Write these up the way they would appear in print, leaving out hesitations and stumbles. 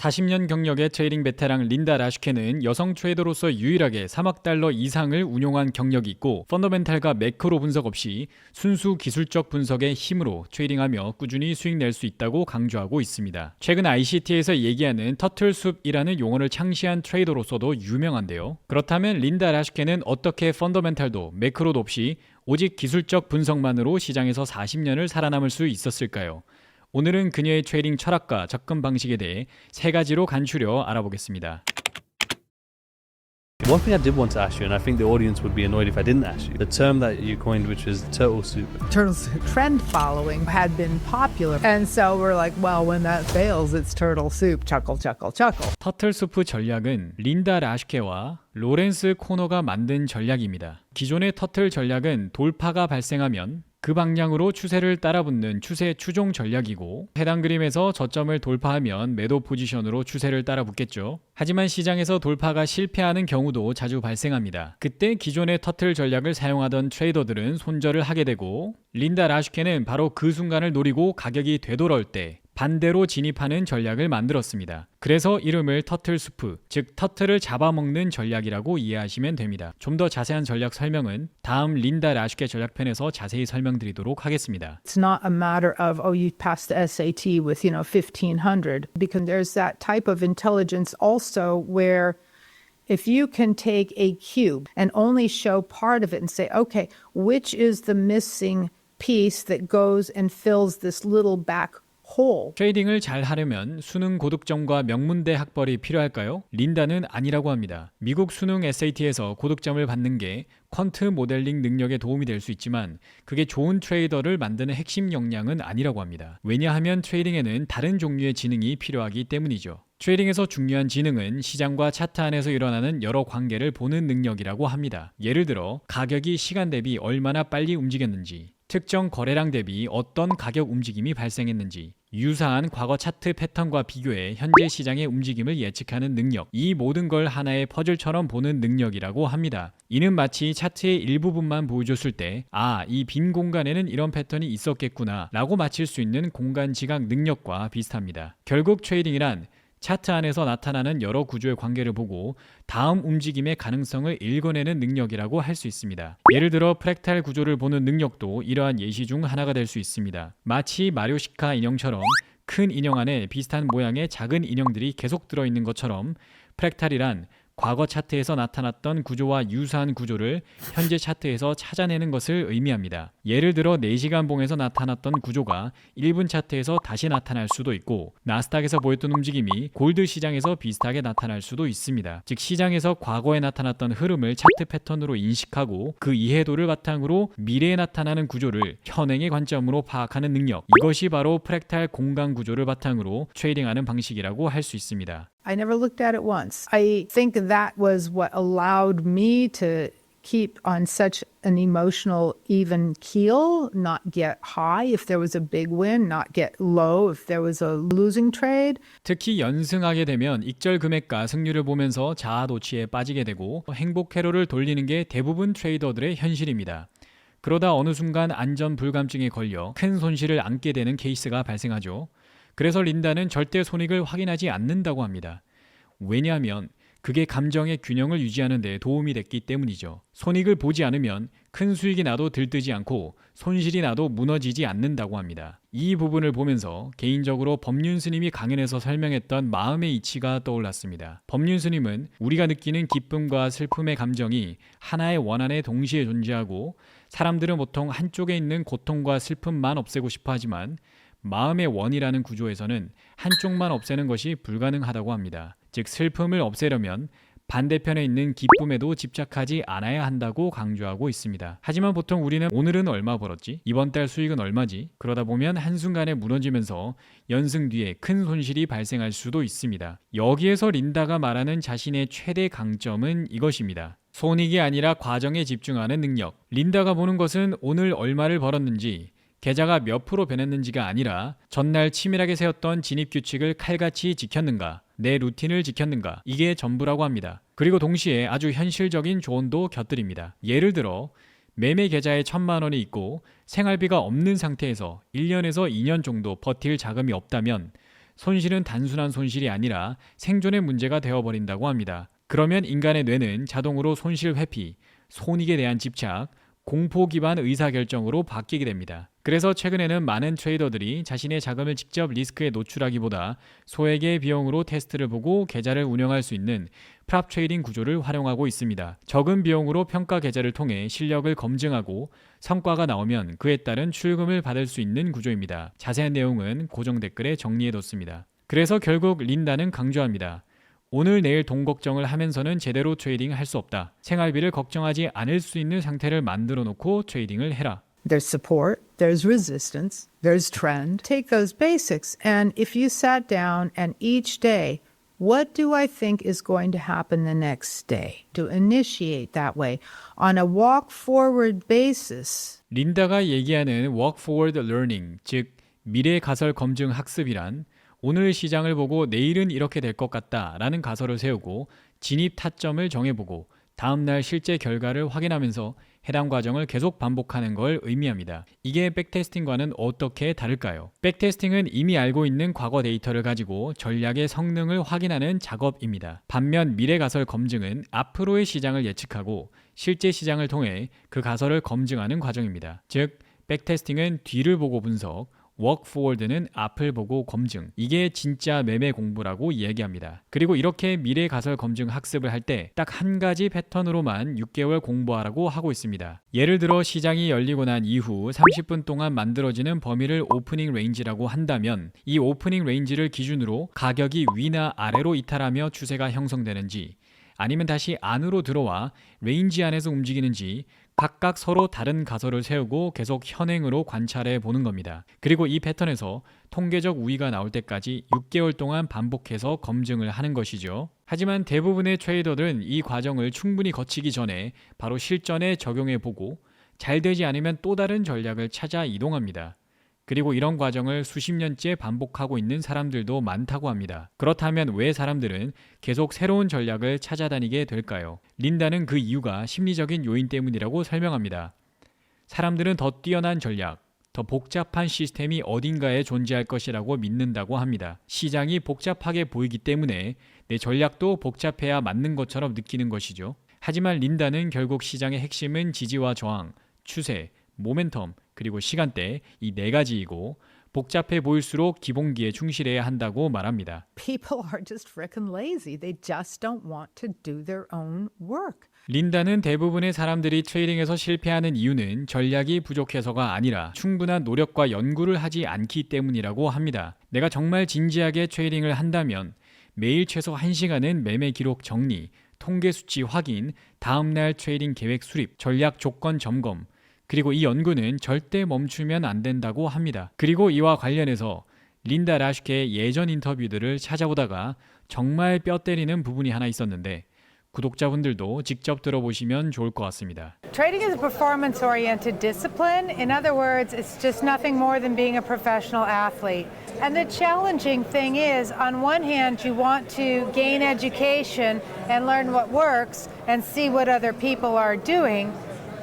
40년 경력의 트레이딩 베테랑 린다 라슈케는 여성 트레이더로서 유일하게 3억 달러 이상을 운용한 경력이 있고 펀더멘탈과 매크로 분석 없이 순수 기술적 분석의 힘으로 트레이딩하며 꾸준히 수익 낼 수 있다고 강조하고 있습니다. 최근 ICT에서 얘기하는 터틀숲이라는 용어를 창시한 트레이더로서도 유명한데요. 그렇다면 린다 라슈케는 어떻게 펀더멘탈도 매크로도 없이 오직 기술적 분석만으로 시장에서 40년을 살아남을 수 있었을까요? 오늘은 그녀의 트레이딩 철학과 접근 방식에 대해 세 가지로 간추려 알아보겠습니다. One thing I did want to ask you, and I think the audience would be annoyed if I didn't ask you, the term that you coined, which was turtle soup. Turtle soup trend following had been popular. And so we're like, well, when that fails, it's turtle soup. Chuckle, chuckle, chuckle. 터틀수프 전략은 린다 라슈케와 로렌스 코너가 만든 전략입니다. 기존의 터틀 전략은 돌파가 발생하면 그 방향으로 추세를 따라붙는 추세 추종 전략이고 해당 그림에서 저점을 돌파하면 매도 포지션으로 추세를 따라붙겠죠. 하지만 시장에서 돌파가 실패하는 경우도 자주 발생합니다. 그때 기존의 터틀 전략을 사용하던 트레이더들은 손절을 하게 되고 린다 라슈케는 바로 그 순간을 노리고 가격이 되돌아올 때 반대로 진입하는 전략을 만들었습니다. 그래서 이름을 터틀수프, 즉 터틀을 잡아먹는 전략이라고 이해하시면 됩니다. 좀 더 자세한 전략 설명은 다음 린다 라슈케 전략편에서 자세히 설명드리도록 하겠습니다. It's not a matter of, oh, you passed the SAT with, 1500, because there's that type of intelligence also where if you can take a cube and only show part of it and say, okay, which is the missing piece that goes and fills this little back hole. 트레이딩을 잘 하려면 수능 고득점과 명문대 학벌이 필요할까요? 린다는 아니라고 합니다. 미국 수능 SAT에서 고득점을 받는 게 퀀트 모델링 능력에 도움이 될 수 있지만 그게 좋은 트레이더를 만드는 핵심 역량은 아니라고 합니다. 왜냐하면 트레이딩에는 다른 종류의 지능이 필요하기 때문이죠. 트레이딩에서 중요한 지능은 시장과 차트 안에서 일어나는 여러 관계를 보는 능력이라고 합니다. 예를 들어 가격이 시간 대비 얼마나 빨리 움직였는지, 특정 거래량 대비 어떤 가격 움직임이 발생했는지, 유사한 과거 차트 패턴과 비교해 현재 시장의 움직임을 예측하는 능력, 이 모든 걸 하나의 퍼즐처럼 보는 능력이라고 합니다. 이는 마치 차트의 일부분만 보여줬을 때 이 빈 공간에는 이런 패턴이 있었겠구나 라고 맞힐 수 있는 공간 지각 능력과 비슷합니다. 결국 트레이딩이란 차트 안에서 나타나는 여러 구조의 관계를 보고 다음 움직임의 가능성을 읽어내는 능력이라고 할 수 있습니다. 예를 들어 프랙탈 구조를 보는 능력도 이러한 예시 중 하나가 될 수 있습니다. 마치 마리오시카 인형처럼 큰 인형 안에 비슷한 모양의 작은 인형들이 계속 들어있는 것처럼 프랙탈이란 과거 차트에서 나타났던 구조와 유사한 구조를 현재 차트에서 찾아내는 것을 의미합니다. 예를 들어 4시간 봉에서 나타났던 구조가 1분 차트에서 다시 나타날 수도 있고 나스닥에서 보였던 움직임이 골드 시장에서 비슷하게 나타날 수도 있습니다. 즉 시장에서 과거에 나타났던 흐름을 차트 패턴으로 인식하고 그 이해도를 바탕으로 미래에 나타나는 구조를 현행의 관점으로 파악하는 능력, 이것이 바로 프랙탈 공간 구조를 바탕으로 트레이딩하는 방식이라고 할 수 있습니다. I never looked at it once. I think that was what allowed me to keep on such an emotional even keel, not get high if there was a big win, not get low if there was a losing trade. 특히 연승하게 되면 익절 금액과 승률을 보면서 자아도취에 빠지게 되고 행복 회로를 돌리는 게 대부분 트레이더들의 현실입니다. 그러다 어느 순간 안전 불감증에 걸려 큰 손실을 안게 되는 케이스가 발생하죠. 그래서 린다는 절대 손익을 확인하지 않는다고 합니다. 왜냐하면 그게 감정의 균형을 유지하는 데 도움이 됐기 때문이죠. 손익을 보지 않으면 큰 수익이 나도 들뜨지 않고 손실이 나도 무너지지 않는다고 합니다. 이 부분을 보면서 개인적으로 법륜 스님이 강연에서 설명했던 마음의 이치가 떠올랐습니다. 법륜 스님은 우리가 느끼는 기쁨과 슬픔의 감정이 하나의 원안에 동시에 존재하고 사람들은 보통 한쪽에 있는 고통과 슬픔만 없애고 싶어 하지만 마음의 원이라는 구조에서는 한쪽만 없애는 것이 불가능하다고 합니다. 즉 슬픔을 없애려면 반대편에 있는 기쁨에도 집착하지 않아야 한다고 강조하고 있습니다. 하지만 보통 우리는 오늘은 얼마 벌었지? 이번 달 수익은 얼마지? 그러다 보면 한순간에 무너지면서 연승 뒤에 큰 손실이 발생할 수도 있습니다. 여기에서 린다가 말하는 자신의 최대 강점은 이것입니다. 손익이 아니라 과정에 집중하는 능력. 린다가 보는 것은 오늘 얼마를 벌었는지, 계좌가 몇 프로 변했는지가 아니라 전날 치밀하게 세웠던 진입규칙을 칼같이 지켰는가, 내 루틴을 지켰는가, 이게 전부라고 합니다. 그리고 동시에 아주 현실적인 조언도 곁들입니다. 예를 들어 매매 계좌에 1,000만 원이 있고 생활비가 없는 상태에서 1년에서 2년 정도 버틸 자금이 없다면 손실은 단순한 손실이 아니라 생존의 문제가 되어버린다고 합니다. 그러면 인간의 뇌는 자동으로 손실 회피, 손익에 대한 집착, 공포 기반 의사결정으로 바뀌게 됩니다. 그래서 최근에는 많은 트레이더들이 자신의 자금을 직접 리스크에 노출하기보다 소액의 비용으로 테스트를 보고 계좌를 운영할 수 있는 프랍 트레이딩 구조를 활용하고 있습니다. 적은 비용으로 평가 계좌를 통해 실력을 검증하고 성과가 나오면 그에 따른 출금을 받을 수 있는 구조입니다. 자세한 내용은 고정 댓글에 정리해뒀습니다. 그래서 결국 린다는 강조합니다. 오늘 내일 돈 걱정을 하면서는 제대로 트레이딩 할 수 없다. 생활비를 걱정하지 않을 수 있는 상태를 만들어 놓고 트레이딩을 해라. There's support, there's resistance, there's trend. Take those basics, and if you sat down and each day, what do I think is going to happen the next day? To initiate that way on a walk forward basis. 린다가 얘기하는 walk forward learning, 즉 미래 가설 검증 학습이란 오늘 시장을 보고 내일은 이렇게 될 것 같다라는 가설을 세우고 진입 타점을 정해보고 다음날 실제 결과를 확인하면서 해당 과정을 계속 반복하는 걸 의미합니다. 이게 백테스팅과는 어떻게 다를까요? 백테스팅은 이미 알고 있는 과거 데이터를 가지고 전략의 성능을 확인하는 작업입니다. 반면 미래 가설 검증은 앞으로의 시장을 예측하고 실제 시장을 통해 그 가설을 검증하는 과정입니다. 즉, 백테스팅은 뒤를 보고 분석, 워크 포워드는 앞을 보고 검증. 이게 진짜 매매 공부라고 이야기합니다. 그리고 이렇게 미래 가설 검증 학습을 할 때 딱 한 가지 패턴으로만 6개월 공부하라고 하고 있습니다. 예를 들어 시장이 열리고 난 이후 30분 동안 만들어지는 범위를 오프닝 레인지라고 한다면 이 오프닝 레인지를 기준으로 가격이 위나 아래로 이탈하며 추세가 형성되는지 아니면 다시 안으로 들어와 레인지 안에서 움직이는지 각각 서로 다른 가설을 세우고 계속 현행으로 관찰해 보는 겁니다. 그리고 이 패턴에서 통계적 우위가 나올 때까지 6개월 동안 반복해서 검증을 하는 것이죠. 하지만 대부분의 트레이더들은 이 과정을 충분히 거치기 전에 바로 실전에 적용해 보고 잘 되지 않으면 또 다른 전략을 찾아 이동합니다. 그리고 이런 과정을 수십 년째 반복하고 있는 사람들도 많다고 합니다. 그렇다면 왜 사람들은 계속 새로운 전략을 찾아다니게 될까요? 린다는 그 이유가 심리적인 요인 때문이라고 설명합니다. 사람들은 더 뛰어난 전략, 더 복잡한 시스템이 어딘가에 존재할 것이라고 믿는다고 합니다. 시장이 복잡하게 보이기 때문에 내 전략도 복잡해야 맞는 것처럼 느끼는 것이죠. 하지만 린다는 결국 시장의 핵심은 지지와 저항, 추세, 모멘텀, 그리고 시간대 이 네 가지이고 복잡해 보일수록 기본기에 충실해야 한다고 말합니다. People are just frickin' lazy. They just don't want to do their own work. 린다는 대부분의 사람들이 트레이딩에서 실패하는 이유는 전략이 부족해서가 아니라 충분한 노력과 연구를 하지 않기 때문이라고 합니다. 내가 정말 진지하게 트레이딩을 한다면 매일 최소 1시간은 매매 기록 정리, 통계 수치 확인, 다음날 트레이딩 계획 수립, 전략 조건 점검, 그리고 이 연구는 절대 멈추면 안 된다고 합니다. 그리고 이와 관련해서 린다 라슈케의 예전 인터뷰들을 찾아보다가 정말 뼈 때리는 부분이 하나 있었는데 구독자분들도 직접 들어보시면 좋을 것 같습니다. Trading is a performance-oriented discipline. In other words, it's just nothing more than being a professional athlete. And the challenging thing is, on one hand, you want to gain education and learn what works and see what other people are doing.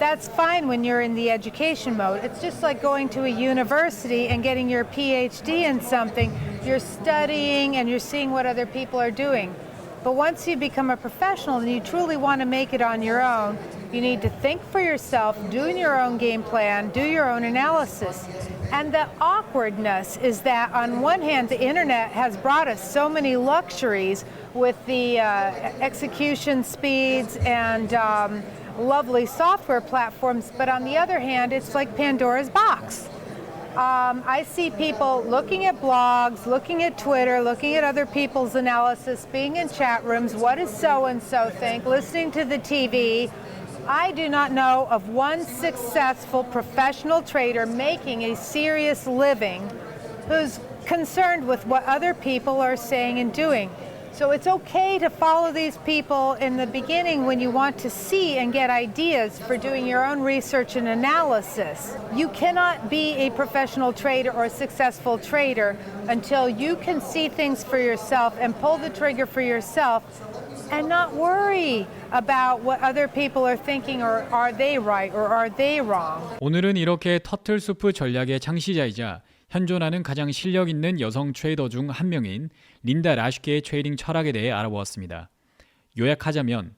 That's fine when you're in the education mode. It's just like going to a university and getting your PhD in something. You're studying and you're seeing what other people are doing. But once you become a professional and you truly want to make it on your own, you need to think for yourself, do your own game plan, do your own analysis. And the awkwardness is that on one hand, the internet has brought us so many luxuries with the execution speeds and lovely software platforms, but on the other hand, it's like Pandora's box. I see people looking at blogs, looking at Twitter, looking at other people's analysis, being in chat rooms, what does so-and-so think, listening to the TV. I do not know of one successful professional trader making a serious living who's concerned with what other people are saying and doing. So it's okay to follow these people in the beginning when you want to see and get ideas for doing your own research and analysis. You cannot be a professional trader or a successful trader until you can see things for yourself and pull the trigger for yourself and not worry about what other people are thinking or are they right or are they wrong. 오늘은 이렇게 터틀수프 전략의 창시자이자 현존하는 가장 실력 있는 여성 트레이더 중 한 명인 린다 라슈케의 트레이딩 철학에 대해 알아보았습니다. 요약하자면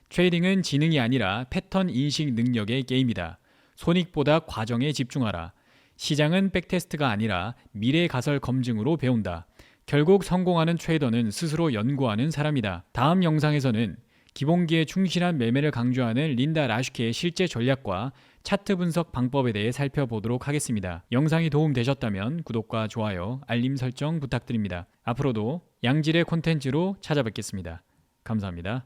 트레이딩은 지능이 아니라 패턴 인식 능력의 게임이다. 손익보다 과정에 집중하라. 시장은 백테스트가 아니라 미래 가설 검증으로 배운다. 결국 성공하는 트레이더는 스스로 연구하는 사람이다. 다음 영상에서는 기본기에 충실한 매매를 강조하는 린다 라슈케의 실제 전략과 차트 분석 방법에 대해 살펴보도록 하겠습니다. 영상이 도움되셨다면 구독과 좋아요, 알림 설정 부탁드립니다. 앞으로도 양질의 콘텐츠로 찾아뵙겠습니다. 감사합니다.